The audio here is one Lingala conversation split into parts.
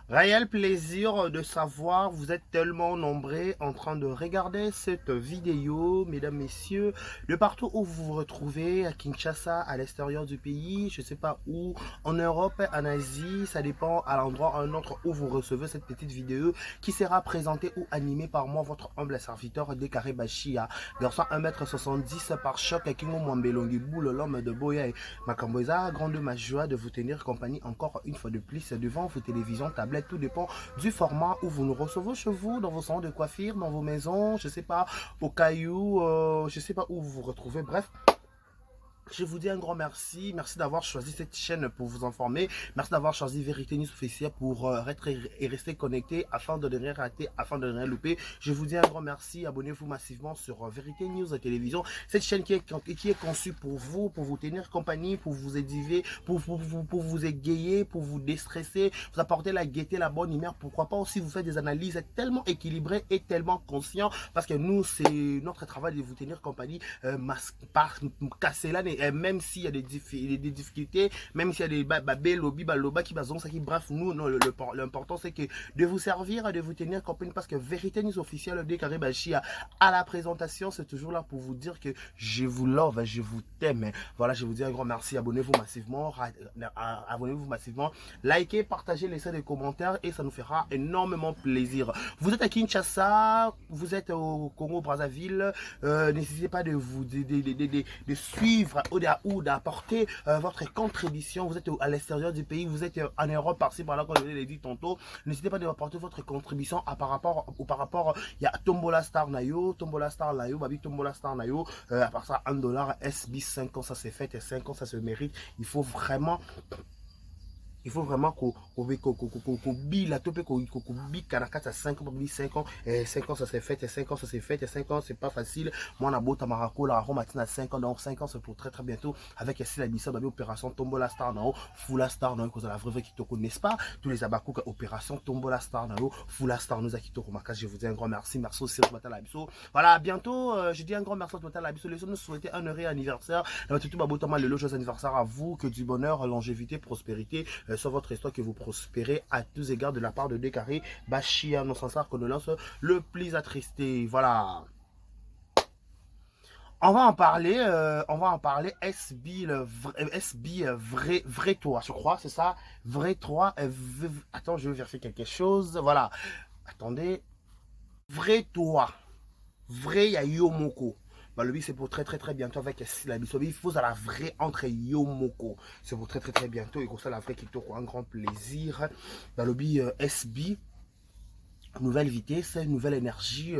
Réel plaisir de savoir, vous êtes tellement nombreux en train de regarder cette vidéo, mesdames, messieurs, de partout où vous vous retrouvez, à Kinshasa, à l'extérieur du pays, je ne sais pas où, en Europe, en Asie, ça dépend à l'endroit un autre où vous recevez cette petite vidéo qui sera présentée ou animée par moi, votre humble serviteur Décaré Bachia, garçon 1m70 par choc, Kingo Mwambelongi Boule, l'homme de Boya et Makamboza, grande ma joie de vous tenir compagnie encore une fois de plus devant vos télévisions, tablettes, tout dépend du format où vous nous recevez chez vous, dans vos salons de coiffure, dans vos maisons, je sais pas, au caillou, je sais pas où vous vous retrouvez, bref. Je vous dis un grand merci. Merci d'avoir choisi cette chaîne pour vous informer. Merci d'avoir choisi Vérité News Officielle pour être et rester connecté afin de ne rien rater, afin de ne rien louper. Je vous dis un grand merci. Abonnez-vous massivement sur Vérité News Télévision. Cette chaîne qui est conçue pour vous tenir compagnie, pour vous édiver, pour vous égayer, pour vous déstresser, vous apporter la gaieté, la bonne humeur. Pourquoi pas aussi vous faire des analyses tellement équilibrées et tellement conscientes parce que nous, c'est notre travail de vous tenir compagnie, par casser là. Et même s'il y a des difficultés, même s'il y a des babé, lobby, baloba, qui bazon, ça qui bref, nous, l'important c'est que de vous servir, de vous tenir compagnie parce que Vérité News Officielle de Karibachi à la présentation, c'est toujours là pour vous dire que je vous love, je vous t'aime. Voilà, je vous dis un grand merci. Abonnez-vous massivement, likez, partagez, laissez des commentaires et ça nous fera énormément plaisir. Vous êtes à Kinshasa, vous êtes au Congo Brazzaville, n'hésitez pas de suivre ou d'apporter votre contribution. Vous êtes à l'extérieur du pays, vous êtes en Europe par-ci par-là, comme je l'ai dit tantôt. N'hésitez pas d'apporter votre contribution par rapport, il y a Tombola Star Nayo, Babi Tombola Star Nayo, à part ça, $1, SB 5 ans ça s'est fait et 5 ans ça se mérite. Il faut vraiment qu'on bille la tope, qu'on bille Kanakat à 5 ans, 5 ans, 5 ans ça s'est fait, 5 ans ça s'est fait, 5 ans c'est pas facile. Moi, on a beau Tamarako, la Romatine à 5 ans, donc 5 ans c'est pour très très bientôt. Avec la Bissa, opération Tombola Star Nao, Fula Star Nao, cause la vraie qui te connaissent pas. Tous les Abakou, opération Tombola Star Nao, Fula Star Nao, qui te remarquent. Je vous dis un grand merci, merci aussi à Batala Bisso. Voilà, à bientôt, je dis un grand merci à Batala Bisso. Les autres nous souhaiter un heureux anniversaire. Tout le joyeux anniversaire à vous, que du bonheur, longévité, prospérité. Sur votre histoire, que vous prospérez à tous égards de la part de Décaré Bachia, nos sincères condoléances le plus attristé. Voilà. On va en parler, SB, vrai toi, je crois, c'est ça, vrai toi, attends, je vais vérifier quelque chose, voilà, attendez, vrai toi, vrai ya Yomoko. Bah, le but c'est pour très très très bientôt avec la bisobi. Il faut ça la vraie entre Yomoko. C'est pour très très très bientôt et comme ça la vraie qui te un grand plaisir. Bah, le but SB. Nouvelle vitesse, nouvelle énergie,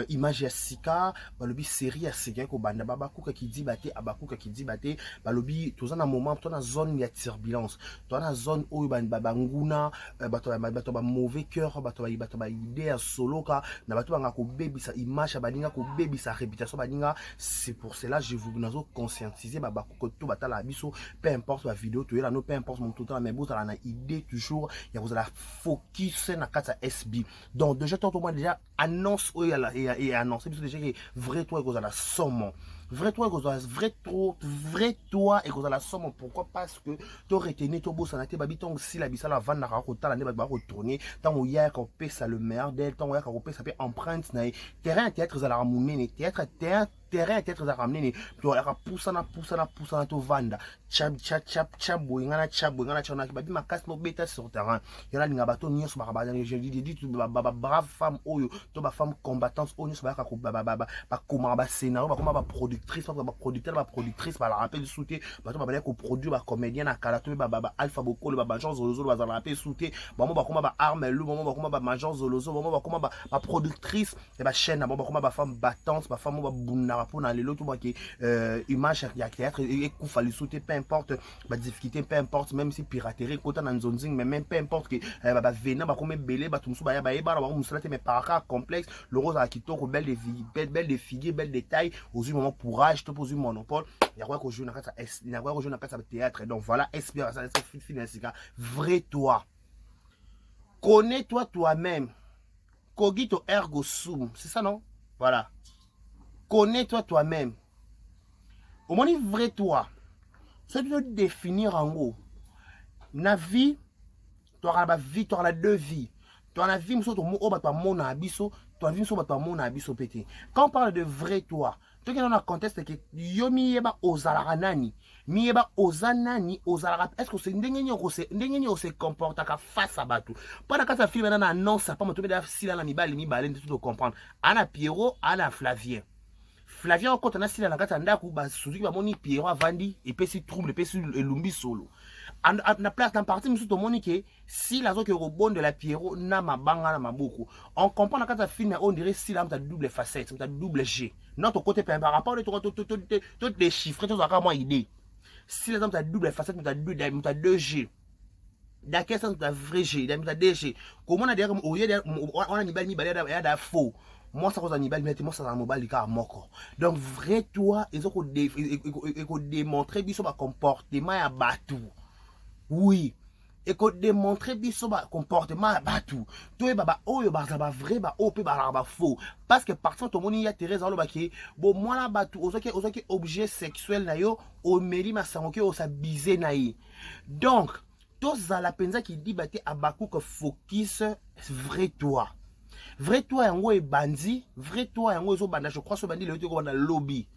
image ya sika, balobi série ya sika ko banda babakuka qui dit baté abakuka qui dit baté, balobi toza na moment to na zone ya turbulence, to na zone où banguna bato ba mauvais cœur, bato ba idée ya solo ka na bato banga ko bebisa image baninga ko bebisa réputation baninga. C'est pour cela je vous nazo conscientiser babakuka to batala biso, peu importe la vidéo to yela no, peu importe mon tout temps mais bout na idée toujours ya vous la focus na kata SB. Donc déjà tant au moins déjà annonce et annonce déjà que vrai toi et la somme vrai toi et la somme. Pourquoi? Parce que tu retenu ton beau sanaté babi ton si la bisa la vanne na rakota la ne ba retourner tant où hier qu'on paie ça le meilleur d'elle tant où hier qu'on paie ça peut empreinte na terrain théâtre à la ramoner terrain théâtre à ramener tu as poussa na to vanda chab boingana chona babi makas no beta sur terrain yala linga bato nyos ba je dis brave femme oyo to ba femme combattante oyo nyos ba ka comment ba scénario ba comment ba productrice ba productrice ba la rappel souté ba to ba ko produire ba comédien na kala to ba alpha boko ba major zolozo ba za rappel souté ba mo ba comment ba arme lu ba comment ba major zolozo ba comment ba productrice et ba chaîne ba comment ba femme battante ba femme ba bunna pour dans les lots tout ba qui image ya théâtre et kufa le souté peu importe ba difficulté peu importe même si piraterie kota na nzonzing mais même peu importe que ba vena ba comme belé ba tumsu ba ya ba eba ba musala te mais para complexe le rose à kitoko belle de figues belle détail aux moment courage to poser monopole ya quoi que je na kata na quoi que je na kata théâtre. Donc voilà espérance ça c'est financier vrai toi, connais-toi toi-même, cogito ergo sum, c'est ça non? Voilà, connais-toi toi-même. Au moins vrai toi, c'est de définir en gros na vie tu auras la vie, tu auras la deux vies. Tu as la vie, tu as mon abisso, tu as la vie, tu as mon abisso pété. Quand on parle de vrai toi, tu as un contexte que yo mieba ozala nani, mieba ozanani, ozala. Est-ce que c'est ndengeni on se comporte face à Batou? Pendant que ça film na annonce, pas me tomber dans sila na mi balé, tout comprendre. Ana Pierrot, ana Flavien. Flavien quand on a sila na kata ndaku ba Suzuki ba moni Pierrot avandi et puis si trouble, et puis si elumbi solo. Na place dans partie monsieur Monique si la zone qui rebond de la Pierrot na mabanga na maboko on comprend quand ça film on dirait si là tu as double facette tu as double G notre côté par rapport de toutes les chiffres tu as vraiment idée si là tu as double facette tu as deux G dans quel sens tu as vrai G tu as deux G comment on a dire on a ni balé da faux moi ça cause animal mais moi ça dans mobile car moko donc vrai toi ils ont démontrer biso ba comportement ya batu. Oui, et qu'on démontre biso ba comportement batou. Toi baba oyo ba vrai ba ope ba faux parce que parfois tout monde y a Thérèse alo baki bon moi la batou ozoki objet sexuel na yo o meri masango ke o sa bize na yi. Donc tous à la penza qui dit baté abakou que focus vrai toi. Vrai toi yango e bandi, vrai toi yango zo banda je crois so bandi le ko na lobby.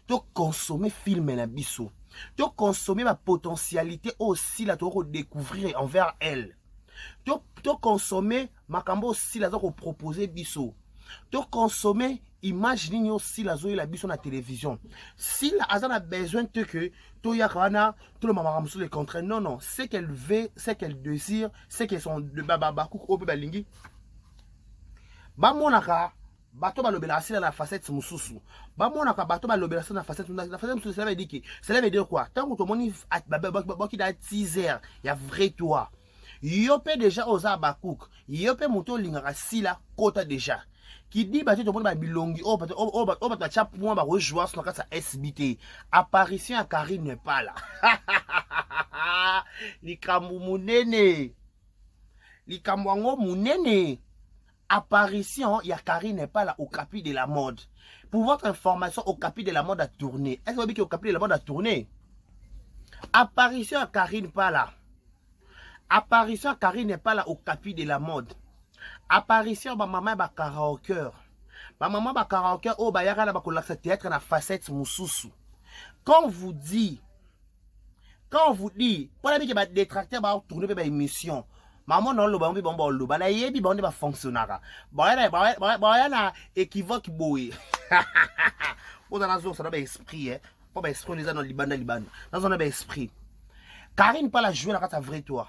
To consommer film na biso. Tu consommer ma potentialité aussi là tu découvrir envers elle. Tu consommer ma cambo aussi là tu proposer biso. Tu consommer imagine aussi la zoé la biso na télévision. Si la Azan a besoin de que tu yakana tout le maman sur les contrats non non, c'est qu'elle veut, c'est qu'elle désire, c'est qu'elles sont de bababakou au balingi. Ba monaka bato balobela asila na facette mususu ba mona ka bato balobela asila na facette mususu cela veut dire quoi tant que tout moni baki da teaser ya vrai toi yo pe déjà oza bakouk yo pe moto lingaka sila kota déjà qui dit bato to moni ba bilongi o bato chap moi ba rejoindre sur la SBT apparition à Karine n'est pas là likambu munene likambu munene. Apparition, il y a Karine n'est pas là au capi de la mode. Pour votre information, au capi de la mode a tourné. Est-ce que vous savez qu'au capi de la mode a tourné? Apparition à Karine pas là. Apparition à Karine n'est pas là au capi de la mode. Apparition ma maman ba karaoke. Ma maman ba karaoke oh ba yaka na ba kolaksa théâtre na facette mususu. Quand on vous dit pour la vie que ba détracteur ba tourner ba émission. Maman non le bon bon la yebi bon ba fonctionnera ba na équivoque boy on a raison ça doit esprit hein pas esprit les dans Liban dans on a esprit Karine pas la jouer na carte vrai toi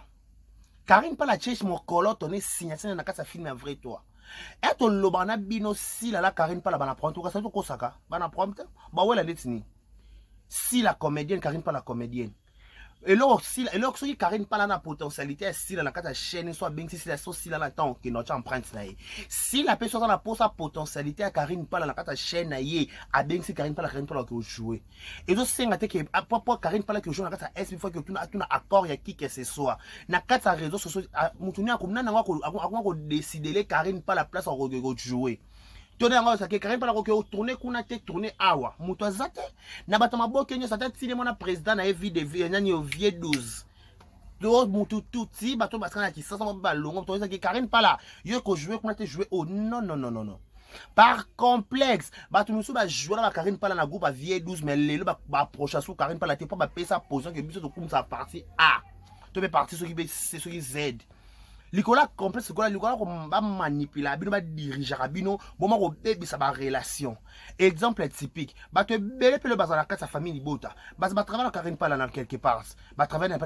Karine pas la cherche mon colotte on est signature na carte film vrai toi et to lobana bino si la Karine pas la bana prendre tout ça tout kosaka bana prendre ba ouais la netini si la comédienne Karine pas la comédienne. Et là aussi Karine parle de potentialité si la carte chaîne soit bien si la sauce si la temps que notre empreinte là si la personne a pour sa potentialité à Karine parle la carte chaîne naie a bien si Karine parle que jouer et donc c'est ngate que pour Karine parle que jouer la carte S une fois que tu as accord ya qui que ce soit na carte réseaux sociaux mutunia comme nana ko décider les Karine pas la place en jouer. Tourner en ça que Karine pas la tourner kuna te tourner awa muto zate na batama bokenyo sa tête cinéma na président na vie nani au vieux 12 do mutu tuti bato basana ki ça ba longo to ça que Karine pas là yo ko jouer kuna te jouer oh non par complexe bato musu ba jouer na Karine pas là na groupe à vieux 12 mais lelo ba approcher sous Karine pas là te pas ba payer sa position que biso to comme ça partie A to be partie ce qui Z. Nicolas complexe Nicolas comme ba manipuler bino ba diriger bino bon ma ko bébé ça ba relation exemple typique ba te belé pe le bazala ka sa famille libota ba travailler Karine pas là quelque part ba travailler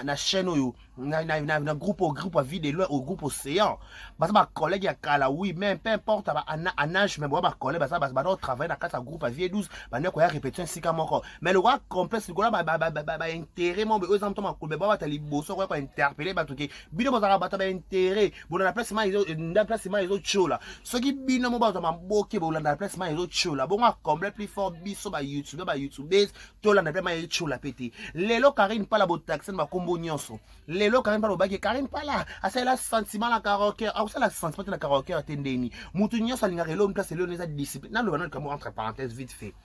na chaîne yo na groupe vidéo au groupe océan ba collègue ya kala oui mais peu importe ba anage mais ba collègue ba do travailler na ka groupe vie 12 ba ne ko ya répétition sika moko mais le roi complexe Nicolas ba intérêt mon exemple ma ko ba ta boso quoi interpeller batuke bino bozaka bata ba intérêt bolanda placement ils ont chaud là ce qui bino mo bato mamboke bolanda placement ils ont chaud là bon a comble plus fort biso ba YouTube to la na pe ma chaud la pété lelo Karine pas la botaxe ma combo nyonso lelo Karine pas lobaki Karine pas là asa la sentiment la karaoke a ça la sentiment la karaoke atendeni mutu nyonso linga relo place lelo neza discipline na le banal comme entre parenthèses vite fait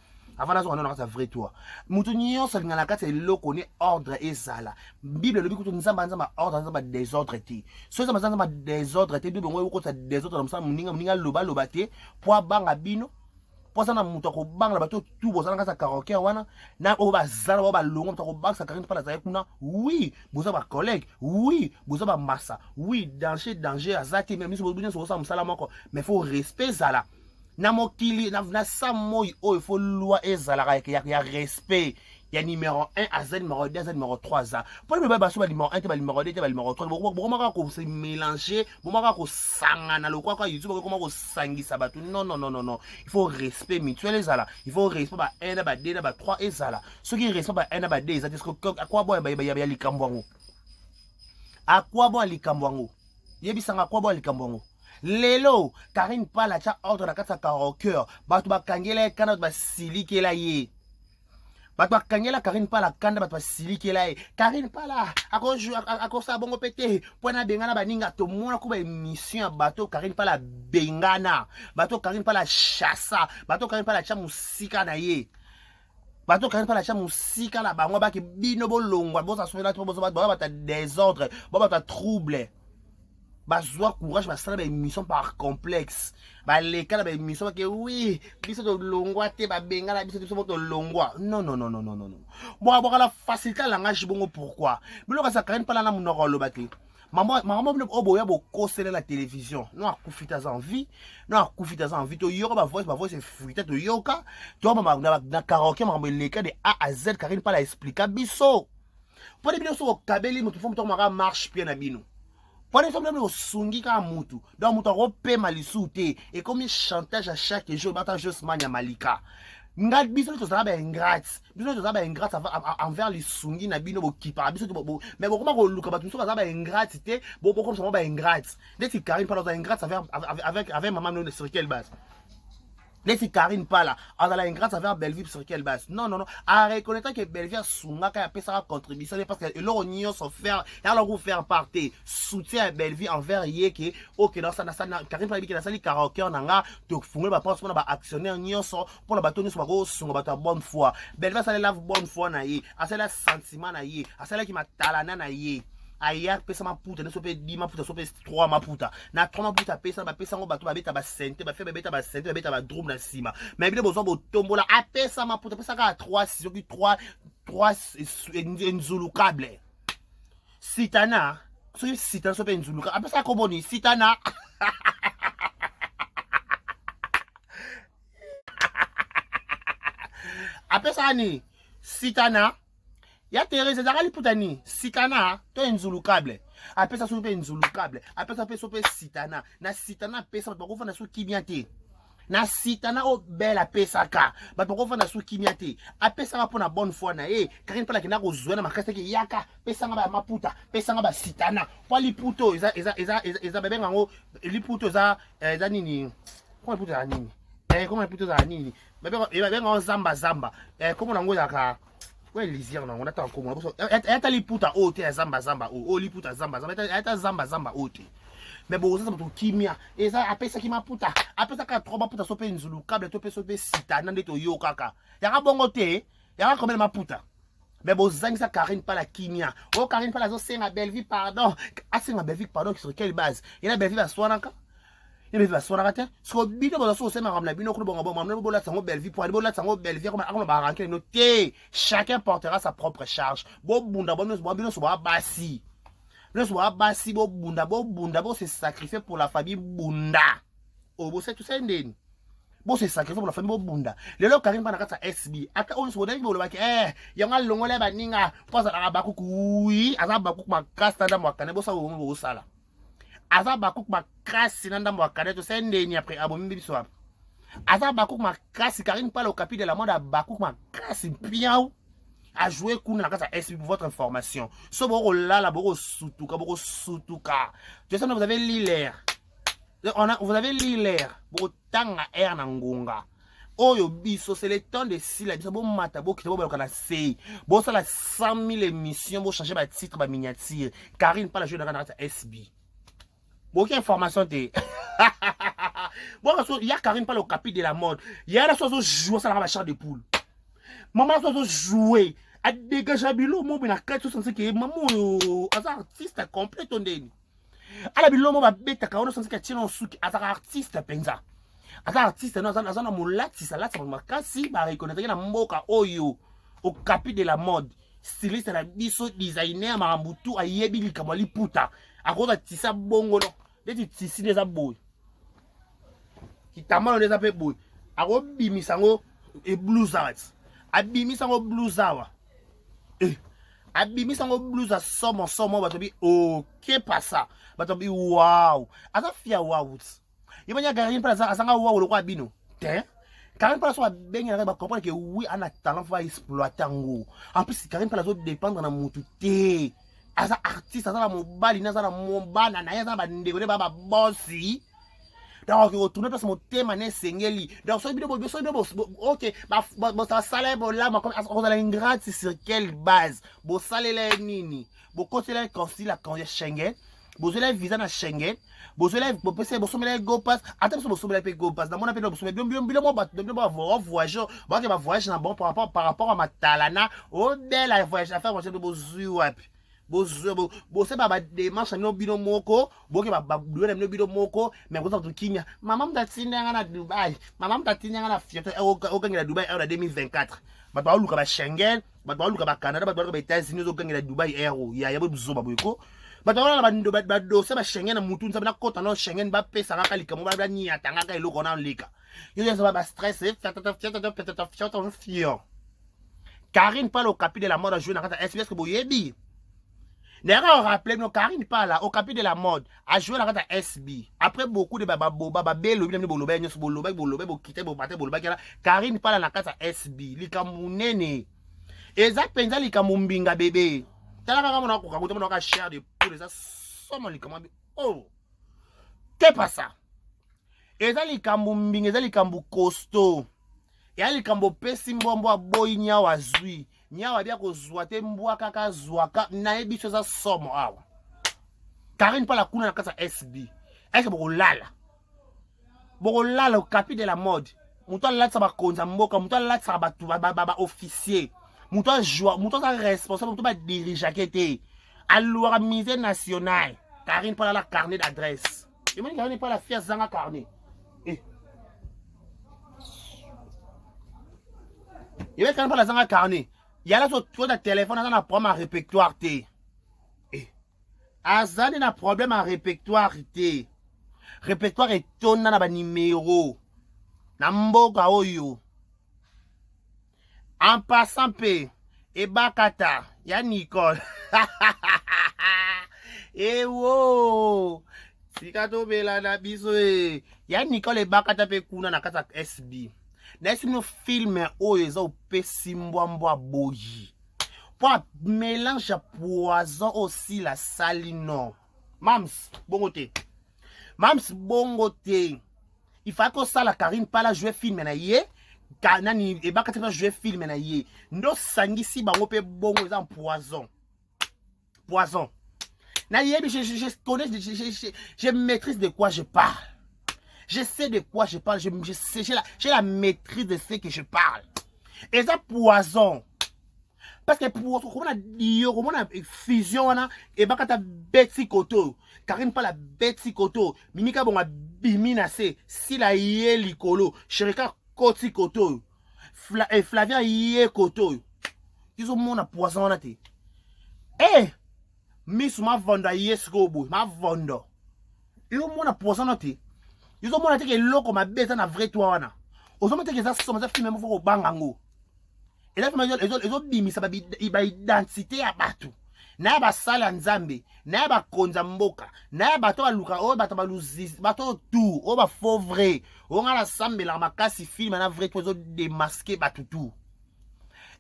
avant nazo on a vrai toi mutu nyonso lingana kati eloko ni ordre ezala bible lobi kutu nzamba nzamba ordre nzamba désordre te so nzamba nzamba désordre te bible ngoyo ko ta désordre msa muninga loba loba te po banga bino po sana mutu akobanga bato tout bozana kasa karaoke wana na o bazala ba longo mutu akobanga sa karine pala zaye kuna oui boza ba collègue oui boza ba massa oui danger azati même si bozo so musala moko mais faut respect zala na mokili na samoi o il faut loi ezala ya respect ya numéro 1 à Z numéro 2 à Z numéro 3 za pour le baba so ba numéro 1 te ba numéro 2 te ba numéro 3 bon maka ko se mélanger bon maka ko sangana lo kwa YouTube ko mako sangisa batu non il faut respect mutuel ezala il faut respect ba 1 na ba 2 na ba 3 ezala ce qui respect ba 1 na ba 2 ezala à quoi bon ya likambwango à quoi bon likambwango yebisanga kwa bon likambwango lelo Karine Pala cha ordre na kata karaoke batu bakangela kana basilikela ye batu bakangela Karine Pala kanda batu basilikela ye Karine Pala akosa bongo pete pona bengana baninga to mona ko ba émission bato Karine Pala bengana bato Karine Pala chassa bato Karine Pala cha musika na ye bato Karine Pala cha musika la bango baki bino bolongwa boza sola to boza bata désordre bata trouble bazwa courage basala ba émission par complexe baleka ba émission que oui biso to longwa te ba bengala biso to longwa non bon la facilité langage bongo pourquoi bilo ka sa Karine Pala na monoko lobaki maman oboya bokosela la télévision no akufita za envie to yoka ba voice fuita to yoka to na karaoke maman leka de A à Z Karine Pala explica biso pour bino so kabeli mutu fo mutu maka marche bien na bino. Pour les femmes, sungi ka mutu. Donc mutu rope malisuté et comme chantage à chaque jour, bata juste mania malika. Ngat biso to zaba ingrate. Biso to zaba ingrate envers les sungi na bino bo kipa. Biso to bo mais comment ko luka batu so zaba ingrate te bo comme ça ba ingrate. Dès Karine Pala za ingrate avec maman no sur quelle base? Laissez Karine Pala en la ingrate avec Belleville sur quelle base? Non. À reconnaître que Belleville Sunga a fait sa contribution parce que leur union se faire et alors faire partie soutien à Belleville envers Yeke. Ok, dans ça Karine Pala qui a sali karaoke nanga to fungula ba pense ba actionnaire union so pour la bateau sur ba sunga ba bonne foi. Belleville ça la bonne foi na ye, a ça la sentiment na ye, a ça la qui m'a talana na ye. Aya pesa maputa ne sope 10 maputa sope 3 maputa na 3 maputa pesa ba pesa ngo bato ba beta ba sente ba fe ba beta ba sente ba beta ba drum na sima mais bile bozo bo tombola a pesa maputa pesa ka 3 6 3 nzulu câble sitana so sitana sope nzulu a pesa ko boni sitana a pesa ni sitana ya Thérèse zakali putani sitana to enzulu câble apesa so pe enzulu câble apesa pe so pe sitana na sitana pesa ba ko fana so kimiate na sitana o bela pesa ka ba ko fana so kimiate apesa ba pona bonne foi na Karine Pala kina ko zona makasa ke yaka pesa nga ba maputa pesa nga ba sitana kwa liputo eza bebe ngo liputo za nini kwa liputo za nini comment liputo za nini bebe ngo zamba comment nango yaka ouais lisière non on attend comment eta liputa ote zamba o liputa zamba eta zamba ote mais bon ça c'est kimia et ça apesa ki maputa apesa ka 3 maputa so pe nzulu câble to pe so pe sitana ndeto yo kaka ya ka bongo te ya ka combien maputa mais bon zangisa Karine Pala kimia o Karine Pala zo senga Belleville pardon asenga Belleville pardon sur quelle base il a Belleville aswanaka il va se faire so bino bozo so sema ramna bino ko bongo mamna bola sango Belleville pour bola sango Belleville comme on va ranker noté chacun portera sa propre charge bo bunda bino so basi bo bunda bo se sacrifier pour la famille bunda o bo c'est tout ça ndeni bo se sacrifier pour la famille bo bunda lelo Karine Pala kata SB aka on so ndeni bo lo baki yanga longola baninga poza la bakuku oui aza bakuku makasta da mwakane bo sa bo sala aza bakuk makasi na ndambo akane to sendeni après abombi biso ap aza bakuk makasi Karine Pala au capi de la mode bakuk makasi piao a joué kuna na kasa SB pour votre information so boko lala boko sutuka tu sais vous avez l'hilaire vous avez l'hilaire boko tanga air na ngonga oyo biso c'est le temps de sila biso bo mata bo kitabo ba kana sei bo sala 100 000 émissions bo changer ba titre ba miniature Karine Pala jouer dans la SB. Beaucoup d'informations de bon il y a Karine Pala au capi de la mode il y a la chose jouer ça la chair de poule Maman ça jouer. A dégager bilo mo na kati so sense que maman asa artiste complet ondeni. Ala bilo mo ba beta ka ono sense que tino suki asa artiste penza. Asa artiste no asa na mulati salati makasi ba reconnaître na mboka oyo au capi de la mode. Styliste na biso designer marambutu ayebi likamwa liputa. Akoza tisa bongo no. Deti tisi neza boy. Kitama neza pe boy. Ako bimisa ngo e blues arts. Abimisa ngo blues awa. Abimisa ngo blues a somo batobi ok pas ça. Batobi wow. Asa fia wow. Yebanya Karine pala asanga wow lokwa abino. Te. Karine pala so bengi na ba comprendre que oui on a talent faut exploiter ngo. En plus Karine pala so dépendre na mutu te. Asa artiste asa na mobali na asa na mobana na asa ba ndeko ne ba bossi. Donc retourner place mon thème na sengeli. Donc so bido OK, ça salaire là ma comme on a une grade sur quelle base? Bo salaire nini? Bo côté là consi la congé Schengen. Bo zela visa na Schengen. Bo zela bo pese bo somela go pass. Attends bo somela pe go pass. Dans mon appel bo somela bien mo ba voyage. Ba ke ba voyage na bon par rapport à ma talana. Oh belle voyage à faire voyage bo zuap. Bo se ba démarche no bino moko bo ke ba duwe no bino moko mais ko to kinya mama mtatinda nga na Dubai mama mtatinda nga na fiata o kangela Dubai en 2024 ba ba luka ba Schengen ba ba luka ba Canada ba ba États-Unis o kangela Dubai euro ya bo buzoba boyko ba ba ba do se ba Schengen na mutu ntsaba na kota no Schengen ba pesa nga kalika mo ba nya tanga ka eloko na lika yo se ba stress fiata fion Karine parle au capi de la mode à jouer dans la SBS que boyebi. D'ailleurs, rappelez-nous, Karine parle au capi de la mode à jouer dans la SB. Après beaucoup de Karine parle dans la carte SB. Likamunene. Eza penza likamumbinga bébé. Tala kaka mona ko kakuta mona ka share de pour les somme likamambi. Oh. Qu'est pas ça? Eza likamumbinga eza likambu costaud. Ya likambo pesi mbombo boy nyawa zui. Nyawa bia ko zwate mbwa kaka zwaka na ebiso za somo awa. Karine pa la kuna na kasa SB. Est-ce que boko lala au capi de la mode. Muto la sa ba konza mboka, muto la sa ba officier. Muto joie, muto sa responsable, muto ba dirigeant kete. Allouera musée national. Karine pa la carnet d'adresse. Et moi Karine pa la fière zanga carnet. Il va quand même pas la zanga carnet. Il y a là sur toi de téléphone, on a un problème à répertoire té. Azan a un problème à répertoire té. Répertoire est ton na ba numéro. Namboka oyo. En passant pe et bakata, ya Nicole. Eh wo. Sikato bela na biso e. Ya Nicole e bakata pe kuna na kata SB. Nesse no film oyo eza opesi mbwa boyi. Pour mélange poison aussi la salino. Mams bongo te. Mams bongo te. Il faut que ça la Karine pas la jouer film na ye. Kanani e bakata pas jouer film na ye. No sangisi bango pe bongo eza poison. Poison. Na ye je connais je maîtrise de quoi je parle. Je sais de quoi je parle, j'ai la maîtrise de ce que je parle. Et ça poison. Parce que pour comment on a fusion et bah quand Betsy Koto, Karine pas la Betsy Koto, Mimika bon a bimina c'est si la yé likolo, Sherika Koti Koto, Flavia yé Koto. Ils ont mon poison là té. Eh, Miss ma vanda yes go ma vanda. Ils ont mon poison là té. Ils ont montré que l'eau ma bête na vrai toi wana. Ils ont montré que ça somme ça film même faut bangango. Et là ils ont bimi ça ba identité à batu. Na ba sala nzambe, na ba konza mboka, na ba to luka o ba to ba luzi, ba to tout, o ba faux vrai. On a la sambe la makasi film na vrai toi démasquer batu tout.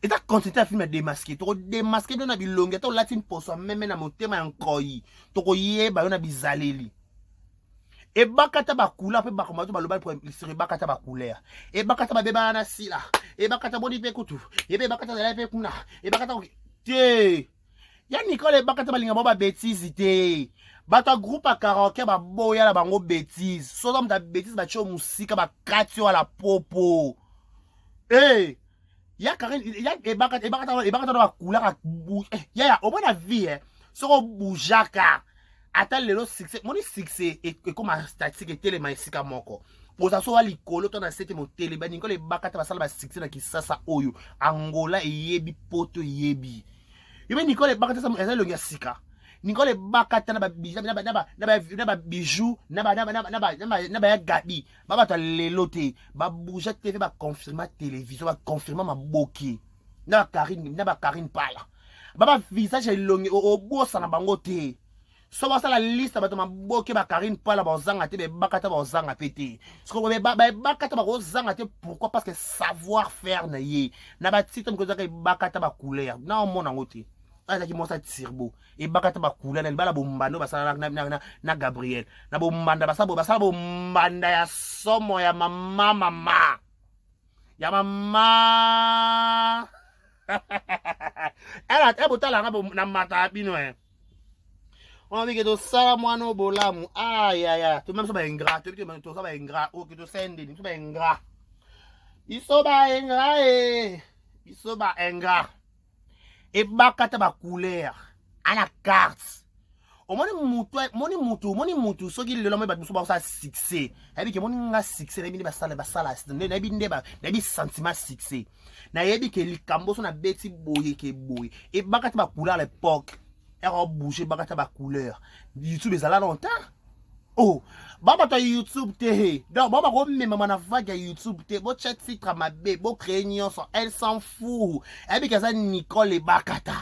Et ta continuité à film démasquer, to démasquer na bilonge to latin poso même na motema nkoi. To ko yeba na bizaleli. Et bakata bakula pe bakomato baloba pour illustrer bakata bakula et bakata babeba na sila et bakata boni pe kutu et be bakata la pe kuna et bakata te ya Nicole bakata balinga ba bêtise te bata groupe a karaoke ba boya la bango bêtise so comme ta bêtise ba cho musika ba katio à la popo eh ya Karine ya ebakata na couleur ya au moins la vie hein soko boujaka ata lelo succès moni succès et comme statique etelema esika moko oza so wa likolo to na sete motele ba Nicole ebakata basala ba succès na Kisasa oyo Angola eyebi poto yebi yebe Nicole ebakata sa ezalongi ya sika Nicole bakata na ba bijou na ba gabi ba bata lelo te ba bouger TV ba confirmer télévision ba confirmer maboki na ba Karine pala ba visage elongi o bossa na bango te so ba sala liste ba to maboki ba Karine pala ba zanga te be bakata ba zanga pété so ba bakata ba zanga te pourquoi parce que savoir faire na ye na ba titre ko zaka bakata ba couleur na mona ngote azaki mosa tirbo e bakata ba couleur na bala bombando basala na Gabriel na bombanda basala bombanda ya somo ya mama ya mama ela botala na mata bino on dit que to sala mwana bolamu aya to même so ba ingrat to so ba ingrat o que to sende to ba ingrat iso ba ingrat et bakata ba couleur ana carte o moni mutu soki lelo me ba muso ba sa succès ebi ke moni nga succès na bi basala na bi sentiment succès na yebi ke likambo so na beti boye ke boye et bakata ba couleur à l'époque era bouger bakata ba couleur YouTube ezala longtemps oh baba ta YouTube te donc baba ko mema na vague YouTube te bo chat titre mabe bo créer nyonso elle s'en fout ebi ke ça Nicole bakata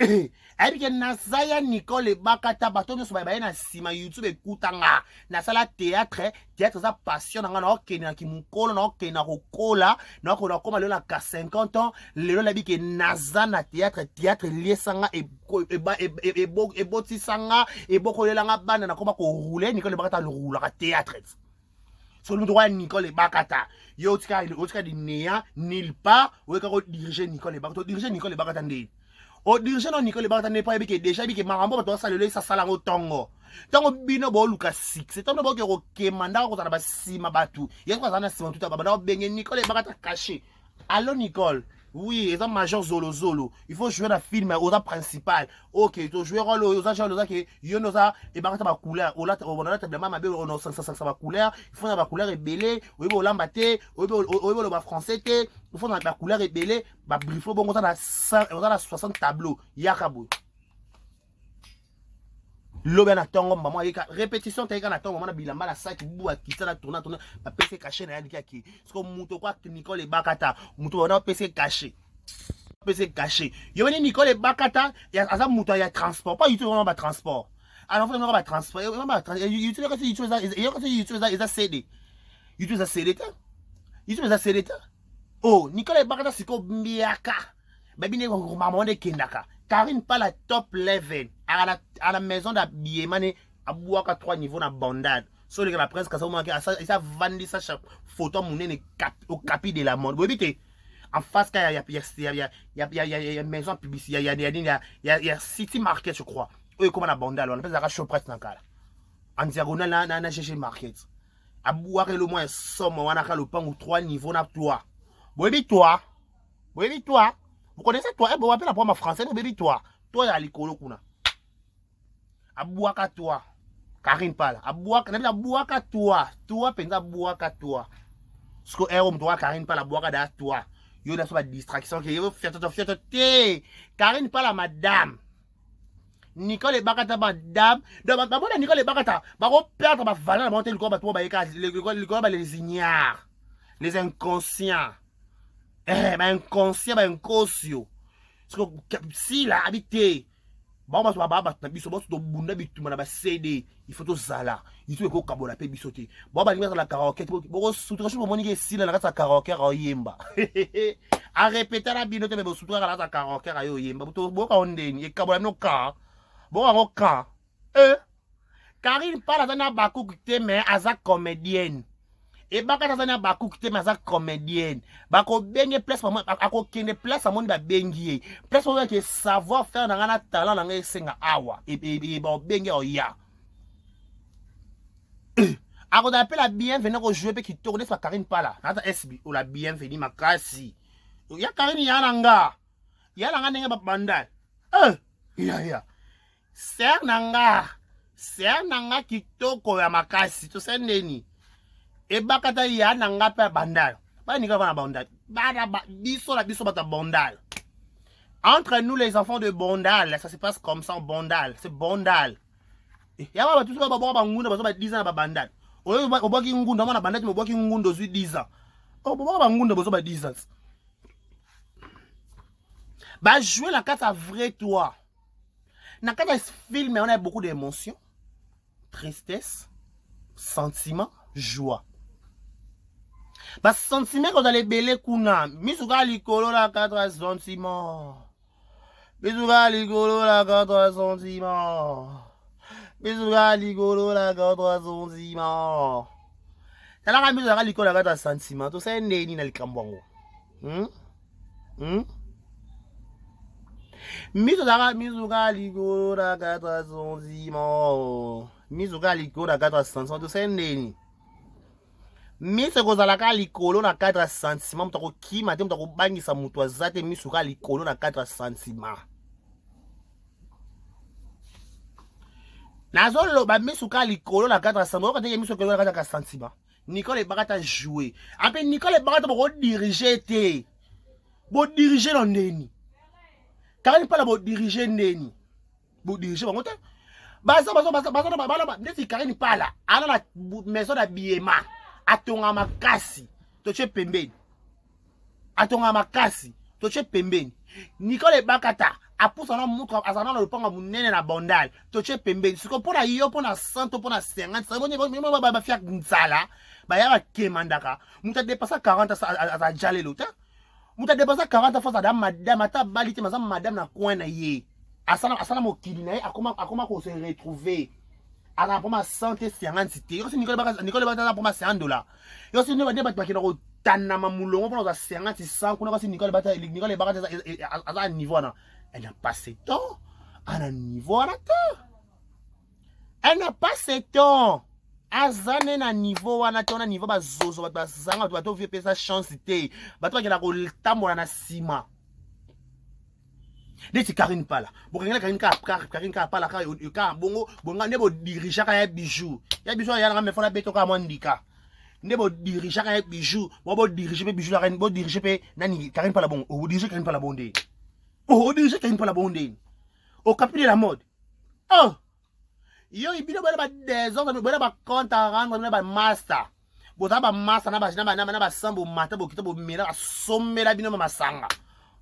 ebi ke nazaya Nicole bakata bato nyo so ba na sima YouTube ekutanga na sala théâtre za passion nga na okena ki mukolo na okena kokola na ko na koma le na ka 50 ans lelo la bi ke naza na théâtre liesanga ebotisanga ebokolelanga bana na koma ko rouler Nicole bakata le roule ka théâtre so le droit Nicole bakata yo tika di néa nulle part ou ka ko diriger Nicole bakata diriger Nicole bakata ndé o dirigeant non Nicole bakata ne pas bi ke déjà bi ke marambo ba to sala le sa sala ngo tongo bino bo luka 6 c'est tongo bo ke ro kemanda ko tala ba sima batu yeso za na sima tout ba benye Nicole bakata caché allo Nicole oui ils ont major zolo il faut jouer dans film aux principal OK tu jouer rôle aux gens que yo noza e bakata ba couleur o la on a tellement mabe on ça ba couleur il faut ba couleur rebelle oui bo lamba te oui bo ba français te il faut ba couleur rebelle ba brifo bongo ça na 60 tableaux yakabo lobe na tongo maman yeka répétition teka na tongo maman bilamba la sac bua kitsa na tourna ba pese caché na yaki ki parce que muto kwa Nicole bakata muto na pese caché yo veni Nicole bakata ya aza muto ya transport pas YouTube on ba transport alors faut on ba transport YouTube ka YouTube za CD YouTube za CD oh Nicole bakata siko mbiaka baby ne ko maman de kendaka Karine pas la top level à la maison d'habillement à boire 3 niveaux na bandade sur la presse quand ça vendre ça photo mon au capi de la mode vous évitez en face il y a maison publicitaire il y a City Market je crois eux comme la bandade on appelle ça Shoprite dans cas en diagonale na GG Market à boire le moins somme on a le pan ou 3 niveaux na toi vous évitez toi vous connaissez toi on appelle la pomme française vous évitez toi ya likolo kuna abuaka toi Karine pala abuaka toi penza abuaka toi ce que on doit Karine pala abuaka da toi yo na so ba distraction que yo fierté Karine pala madame Nicole bakata madame donc ba Nicole bakata ba ko perdre ba valeur monter le corps ba to ba yeka le corps ba les ignares les inconscients ba inconscient ba inconscient si la habité bon ba na biso bo to bunda bituma na ba CD il faut to zala il faut ko kabola pe bisoté bon ba linga la karaoke bo sutra cho moni ke si la ka karaoke ra yemba a répéter la binote me bo sutra la karaoke ra yo yemba bo ka ondeni e kabola no ka bo ngo ka Karine parle na baku te mais aza comédienne et bakata zana baku te mais aza comédienne bako benye place maman ako kende place amoni ba bengi place on que savoir faire na ngana talent na ngai senga awa et ba bengi oya ako d'appel la bienvenue ko jouer pe qui tourner sur Karine pala na SB ou la bienvenue makasi Ya Karine ya nanga ndenge babandal. Ya. Ser nanga kitoko ya makasi. To se ndeni. Ebakata ya nanga pe bandal. Ba nika vana bandal. Biso bata bandal. Entre nous les enfants de Bondal, ça se passe comme ça en Bondal, c'est Bondal. Ya ba tout ça ba ngunda ba 10 ans ba bandal. Oyo ba ki ngunda na bandal mo ba ki ngunda 10 ans. Oh ba ngunda ba 10 ans. Bah jouer la carte à vrai toi. Dans le film, on a beaucoup d'émotions, tristesse, sentiment, joie. Bah sentiment quand on a les belés kuna, misuka likolo la 4 sentiments. Misuka likolo la 4 sentiments. Misuka likolo la 4 sentiments. Ça la misuka likolo la 4 sentiments. Tout ça est né na likambwango. Mizuka likolo la 4 sentiments. Mizuka likolo la 4 sentiments. Tout ça est né. Mise kozalaka likolo na 4 sentiments. Mutako kima te mutako bangisa mutu azate misuka likolo na 4 sentiments. Nazolo ba misuka likolo na 4 sentiments. Quand misuka likolo na 4 sentiments. Nicole Bagata jouer. Après Nicole Bagata bo diriger te. Bo diriger dans neni. Karine pas la bo diriger neni. Bo diriger ba ngote. Baza ndeti Karine pas là. Ala la maison d'habillement. Atonga makasi. Toche pembeni. Atonga makasi. Toche pembeni. Nicole Bagata apusa na mutu azana na lopanga munene na Bondal. Toche pembeni. Siko pona yo pona 100 pona 50. Saboni ba fiak nzala. Ba ya kemandaka. Muta dépassa 40 à jalelo ta. Muta dépassa 40 fois à madame ata balite mazam madame na coin na ye. Asana mokili na ye akoma ko se retrouver. Ana pour ma santé 50 cité. Yo si Nicole Bagata pour ma $100. Yo si ne ba bakina ko tana mamulongo pour na 50 100 kuna si Nicole Bagata à niveau na. Elle n'a pas ce temps. À un niveau na ta. Elle n'a pas ce temps. Azane na niveau wana tona niveau bazozo bazanga bato vie pesa chance te bato bakela ko tambola na sima neti Karine pala bokengela Karine ka pala ka bongo bonga nebo dirija ka ya bijou ya na me fona beto ka mwandika nebo dirija ka ya bijou bo dirige pe bijou la reine bo dirige pe nani Karine pala bon o dirige Karine pala bonde o dirige Karine pala bonde au capitaine de la mode yo ibino bana ba desordre bana ba compte à rendre ba master bota ba master na ba sambo mata bo kita bo mela ba somela bino masanga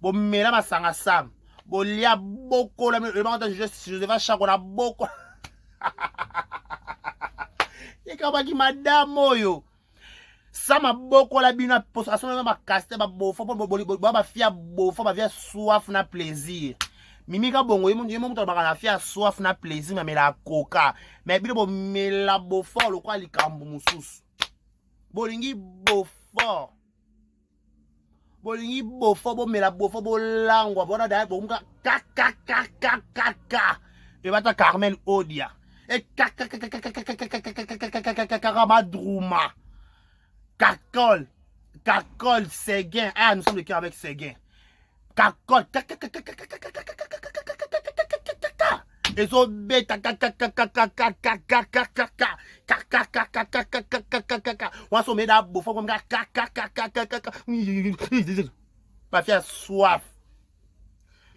bo mela masanga sam bo lia boko la le bana Joseph Chako na boko ikaba ki madame oyo sama boko la bino poso asona ba caster ba bofo ba fia bofo ba via soif na plaisir. Mimika bongo yemo mutu bakana fia soif na plaisir na mela coca mais bino bo mela bo fort lo kwa likambu mususu bolingi bo fort bo mela bo fort bo langwa bona da bo muka ka e bata Carmel Odia e ka madrouma Kakol Séguin nous sommes le cœur avec Séguin Kakol et so beta wa so meda bofo comme pas faire soif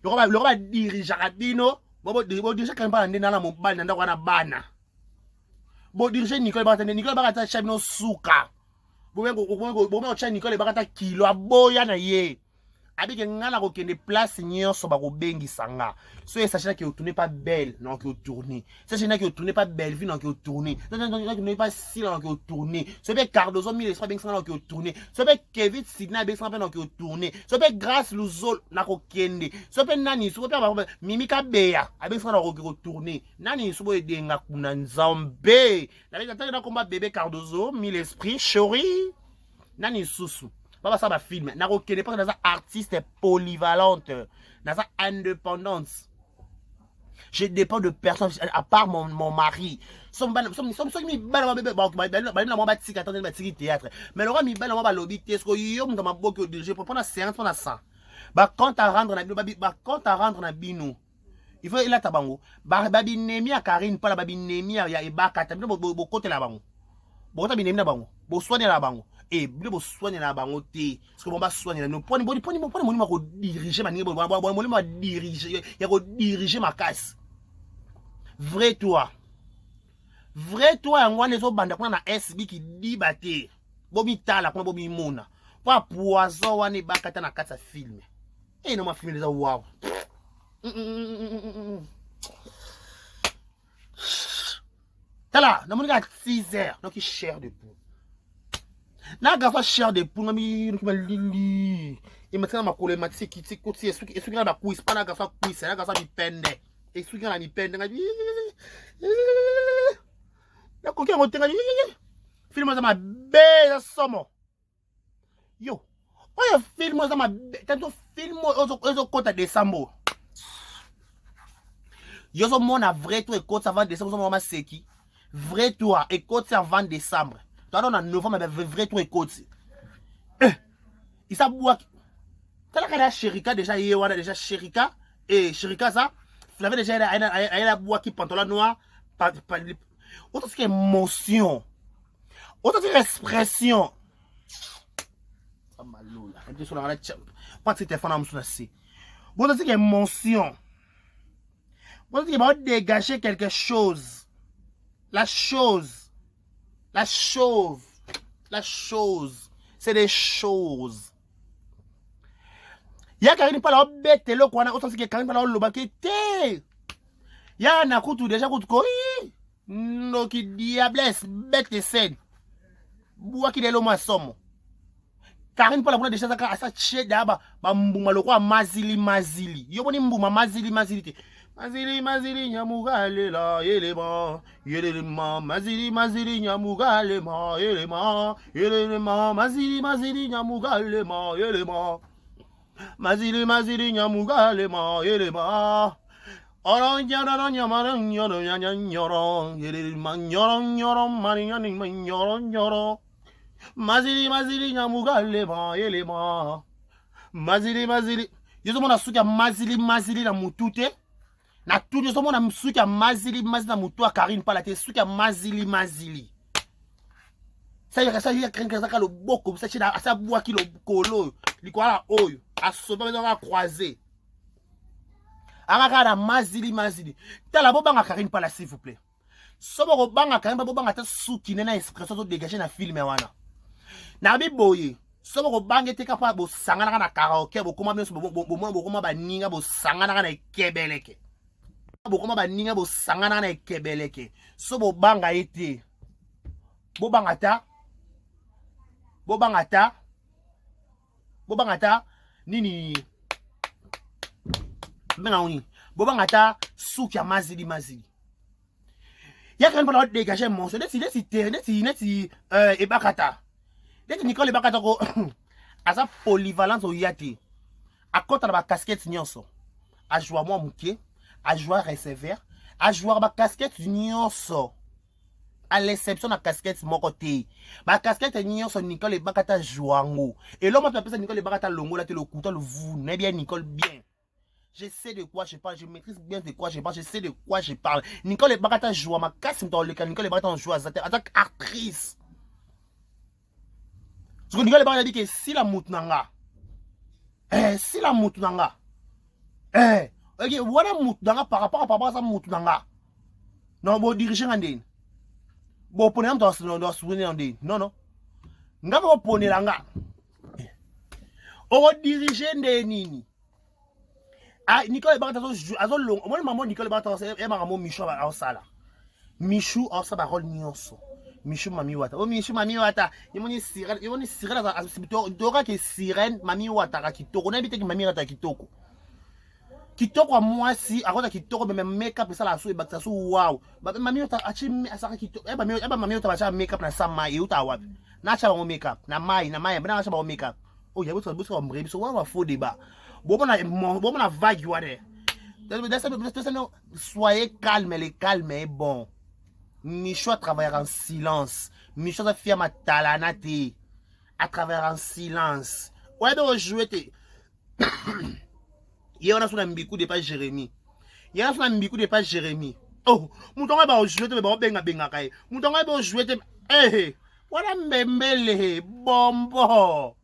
le roi dirige Rabino bo dirige quand pas ndena na mobile na ndako na bana bo dirige Nicole Bagata chabino suka bo cha Nicole Bagata kilo aboya na ye abike ngala ko kende place nyonso ba ko bengi sanga so et sachez que vous tournez pas belle non que vous tournez sachez que vous tournez pas belle vie non que vous tournez non que vous pas si non que vous tournez so be Cardozo 1000 espoir bengi sanga non que vous tournez so be Kevin Sidna bengi sanga non que vous tournez so be Grâce Luzol na ko kende so be nani so be ba Mimika Beya abengi sanga non que vous tournez nani so bo edenga kuna nzambe na bengi tata na combat bébé Cardozo 1000 esprits chéri nani susu Baba ça va film. N'a pas dans artiste polyvalente, dans indépendance. Je dépends de personne à part mon mari. Mais le roi mi bana ba lobby est-ce que yo mo ma boko dirige pour prendre la séance pour la ça. Ba compte à rendre na bino ba compte à rendre na bino. Il faut il a tabango. Ba babi nemi a Karine pas la babi nemi ya ebaka ta bino bo côté la bango. Bo ta binemi na bango. Bo soigner la bango. Et bino bo soigner la bango te. Parce que bon ba soigner nous poni ma ko diriger ma ni bo ma diriger ya ko diriger ma casse. Vrai toi yango wana ezobanda kuna na SB ki diba te bomitala kuna bomimona po poison wana ebakata na kati ya filme no mafilme eza wow tala namoni kaka 6 heures noki chair de poule nagafa chair de poule noki malili ematina makolo ematisi kiti koti esuki na bakuisi mpa nagafa kuisi nagafa mipende esuki na mipende nakoki yango tenga filme eza mabe eza somo yo oyo filme eza mabe tanto filme ezokota décembre yo ozomona vrai toi ekoti avant décembre ozomona maseki vrai toi ekoti avant décembre toana na novembre vrai toi ekoti isabwaki talaka ya sherika déjà ye wana déjà sherika sherika ça flavie déjà ayela bwaki pantalon noir autant que émotion, autant que expression. Pas de téléphone à me sonner. Autant que émotion, autant que va dégager quelque chose. La chose, c'est des choses. Ya Karine pas la bête le quoi na autant que Karine pas la loba qui té. Ya na kutu déjà kutu ko. No ki diablesse bête scène bua ki lelo masomo Karine pala kuna déjà ça asa che daba ba mbuma lokwa mazili yo boni mbuma mazili te mazili nyamugale la yelema mazili nyamugale ma yelema mazili nyamugale ma yelema mazili nyamugale ma yelema Mazili nyamugale ma elema mazili yo mona suka mazili na mutute na tout yo mona suka mazili na mutu a Karine pala te suka mazili ça y a craindre ça le boko ça chida asa bwaki lo kolo likwala oyo asoba bezo croiser Arakara mazili. Tala bobanga Karine pala s'il vous plaît. Sobo banga Karine bobanga ta souki na expression to dégager na film wana. Na biboye. Sobo banga te kapable bo sangana na karaoke bo koma bien bo koma ba ninga bo sangana na kebeleke. Bo koma ba ninga bo sangana na kebeleke. Sobo banga ete. Bobanga ta nini Bobanga ta souki ya mazili. Ya Karine pala dégager monso. Neti ebakata. Neti Nicole ebakata ko asa polyvalence o yati. Akota na ba casquette nyonso. A jouer moi muke, a jouer receveur, a jouer ba casquette nyonso. À l'exception de la casquette mon côté. Ma casquette nyonso Nicole ebakata jouango. Et l'homme a appelé ça Nicole ebakata longo là te le couteau le vous. N'est bien Nicole bien. Je sais de quoi je parle, je maîtrise bien de quoi je parle, je sais de quoi je parle. Nicole Bakata joue, ma casse dans le cas, Nicole Bakata joue en tant qu'actrice. Ce que Nicole Bakata dit que si la moutenanga, ok, voilà moutenanga par rapport à ça moutenanga. Non, bon diriger en din. Bon, prenez un dans souvenir en din. Non. Nga bon prenez langa. On va diriger en nini. Ah, Nicole Bakata azo long. Moi maman Nicole Bakata e maramo Michou a sala. Michou a sa parole nyonso. Michou mami wata. Oh Michou mami wata. Yemoni sirène a sibito dora ke sirène mami wata ka kitoko. Na bité ki mami wata kitoko. Kitoko moi si akota kitoko même make-up ça la so e bakta so wow. Ba mami wata achi asaka kitoko. Eba mami wata ba make-up na sama e uta wapi. Na cha ba make-up na mai bana cha ba make-up. Oh, il y a beaucoup de mrebiso wa faux débat. Bon na vague wade. Soyez calme, le calme est bon. Micho travailler en silence. Micho a fait ma talanate à travers en silence. Ouais, donc jouer. Il y en a sur un bikou de pas Jérémie. Il y en a sur un bikou de pas Jérémie. Oh, moutonga ba jouer te ba benga benga kai. Moutonga ba jouer te eh voilà mbembele bombo.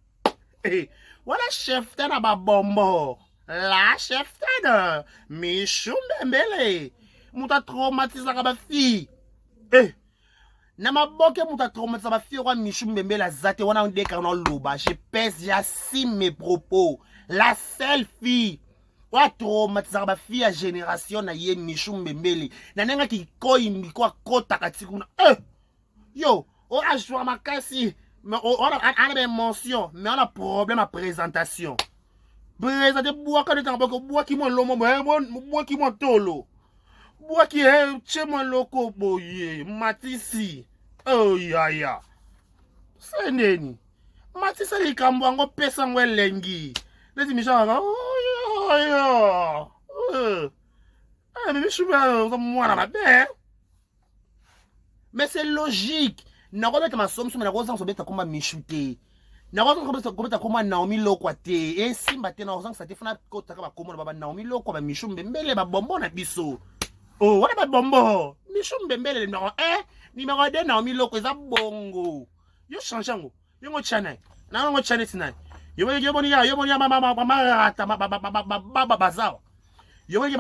Eh voilà chef tena ba bombo. La chef tena Michou mbembele. Mouta traumatise la ba fille. Eh na maboke mouta traumatise ba fille kwa Michou mbembele azate wana ndeka na loba. Je pèse j'assume mes propos. La seule fille wa traumatisa ba fille ya génération na ye Michou Mbembele na nenga ki koyi mikwa kota katikuna yo on a joué makasi mais on a des mentions mais on a problème à présentation présenter bois quand on boko bois qui mon lomo bois qui mon tolo bois qui che mon loko boye matisi oh ya ya c'est neni matisi likambo ngo pesa ngo lengi les Michou mais c'est logique. Nakobe ma somme sur ma rosa on beta comme michute. Nakobe beta comme Naomi Lokwate et simba te na rosa ça te fana kota ka ba comme baba Naomi Lokwa ba Michou Mbembele ba bombo na biso. Oh, wana ba bombo. Michou Mbembele numéro 2 Naomi Lokwa za bongo. Yo change ngo. Yo ngo channel. Na ngo channel tonight. Yo boni ya mama bazao. Yo boni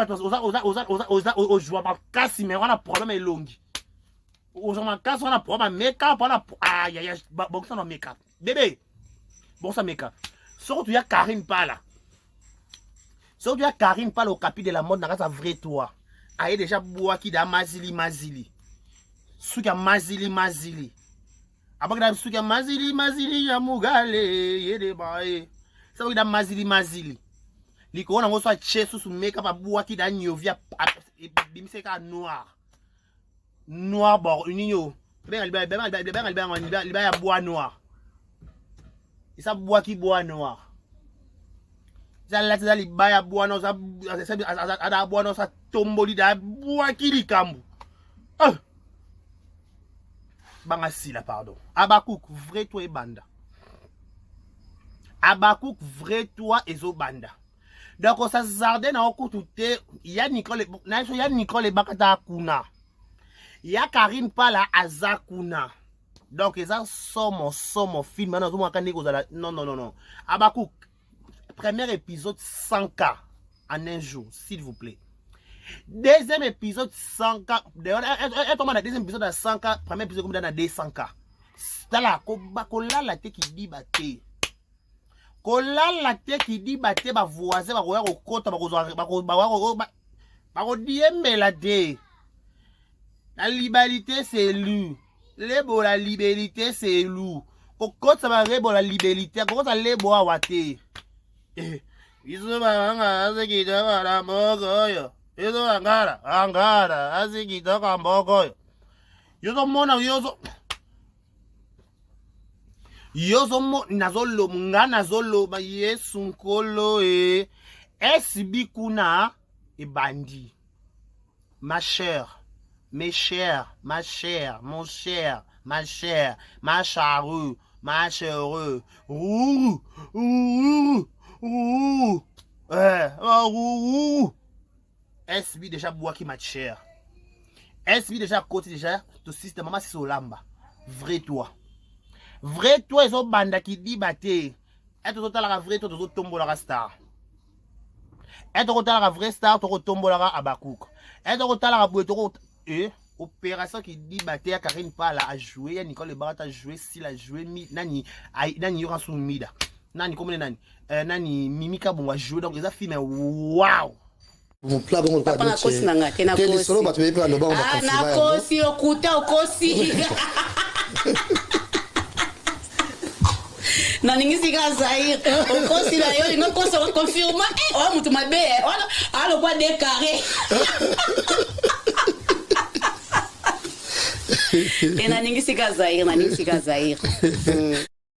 oza ojwa makasi mais on a problème elongi. Oza makasi on a problème make-up on a ya bon ça no make-up. Bébé. Bon ça make-up. Surtout ya Karine Pala. Surtout ya Karine Pala au capi de la mode na sa vrai toi. Aye déjà boaki da mazili. Suka mazili. Abagda suka mazili ya mugale yede bae sabu da mazili liko na ngoso chesu su make up abuwa ki da nyovia bimise ka noir bord uninyo ben alba ya bois noir isa bois ki bois noir za la liba ya bois noir za ada bois noir sa tomboli da bois ki likambu Bangasila, pardon. Abakouk, vrai toi et banda. Abakouk, vrai toi et zo banda. Donc, on s'azardait dans le tout il y a Nicole Bakata Kuna. Il y a Karine Pala Azakuna. Donc, ils ont somme film. Non. Abakouk, premier épisode 100K en un jour, s'il vous plaît. Deuxième épisode 100K. Deuxième épisode à 100K. Premier épisode comme dans 200K. C'est là, kola la te qui dit baté. Kola la te qui dit baté, ba voisin, ba roya au côte, ba diembe la dé. La liberté c'est lui. Lebo la liberté c'est lui. Au côte ça va rebo la liberté. Comment ça lebo a wate. Iso ba nga azeki da la mogo. Yozo angara, aziki toka mboko. Yozo mona nazolo nazolo ba yesu nkolo SB kuna e bandi. Ma chère, mes chers, ma chère, mon cher, ma chère, ma charrue, ma chère. SB déjà bois qui m'a cher. SB déjà côté déjà tout système maman c'est Solamba. Vrai toi ils ont banda qui dit baté. Et tout la vrai toi tout tombo la star. Et tout la vrai star tout tombo la Abakouk. Et tout la boito opération qui dit baté à Karine Pala a joué, Nicole Barata a joué, Sil a joué, nani yora sous mida. Nani comme nani Mimika bon a joué donc les a filmé waouh. Mon plat bon pas na kosi na ngate na kosi solo ba tu peux le bon na kosi okuta okosi na ningisi ka Zaire okosi na yo ngo kosi ko confirma o mutu mabe wala alo kwa décarré na ningisi ka Zaire